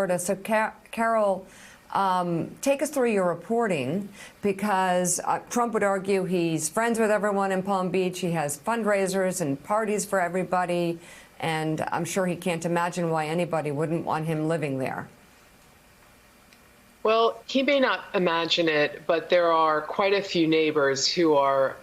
Florida. So, Carol, take us through your reporting, because Trump would argue he's friends with everyone in Palm Beach. He has fundraisers and parties for everybody, and I'm sure he can't imagine why anybody wouldn't want him living there. Well, he may not imagine it, but there are quite a few neighbors who are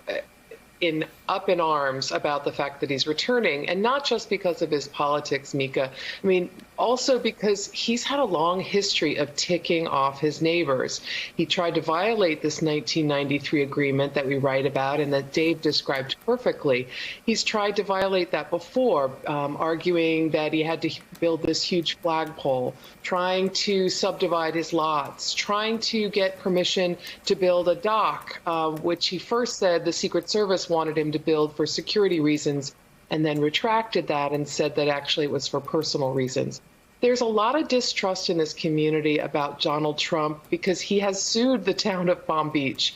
up in arms about the fact that he's returning, and not just because of his politics, Mika. I mean, also because he's had a long history of ticking off his neighbors. He tried to violate this 1993 agreement that we write about and that Dave described perfectly. He's tried to violate that before, arguing that he had to build this huge flagpole, trying to subdivide his lots, trying to get permission to build a dock, which he first said the Secret Service wanted him to build for security reasons, and then retracted that and said that actually it was for personal reasons. There's a lot of distrust in this community about Donald Trump because he has sued the town of Palm Beach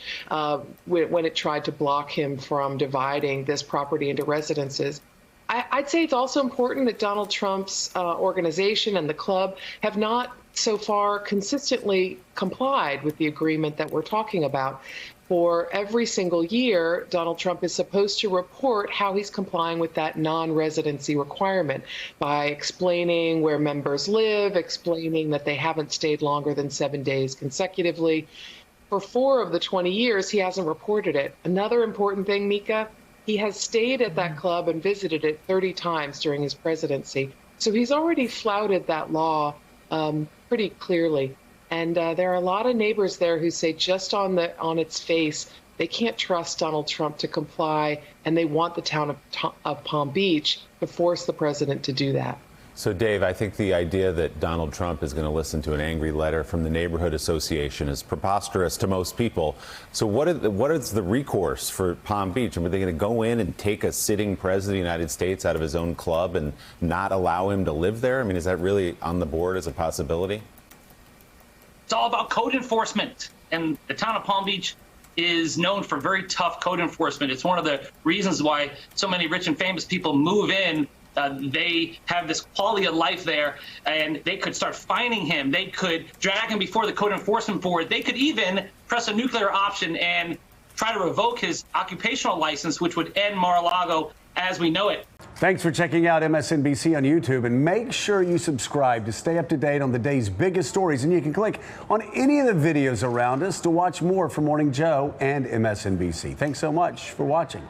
when it tried to block him from dividing this property into residences. I'd say it's also important that Donald Trump's organization and the club have not so far consistently complied with the agreement that we're talking about. For every single year, Donald Trump is supposed to report how he's complying with that non-residency requirement by explaining where members live, explaining that they haven't stayed longer than 7 days consecutively. For 4 of the 20 years, he hasn't reported it. Another important thing, Mika, he has stayed at that club and visited it 30 times during his presidency. So he's already flouted that law pretty clearly. And there are a lot of neighbors there who say just on its face, they can't trust Donald Trump to comply, and they want the town of Palm Beach to force the president to do that. So, Dave, I think the idea that Donald Trump is going to listen to an angry letter from the neighborhood association is preposterous to most people. So what is the recourse for Palm Beach? Are they going to go in and take a sitting president of the United States out of his own club and not allow him to live there? I mean, is that really on the board as a possibility? It's all about code enforcement, and the town of Palm Beach is known for very tough code enforcement. It's one of the reasons why so many rich and famous people move in. They have this quality of life there, and they could start fining him. They could drag him before the Code Enforcement Board. They could even press a nuclear option and try to revoke his occupational license, which would end Mar-a-Lago as we know it. Thanks for checking out MSNBC on YouTube, and make sure you subscribe to stay up to date on the day's biggest stories. And you can click on any of the videos around us to watch more from Morning Joe and MSNBC. Thanks so much for watching.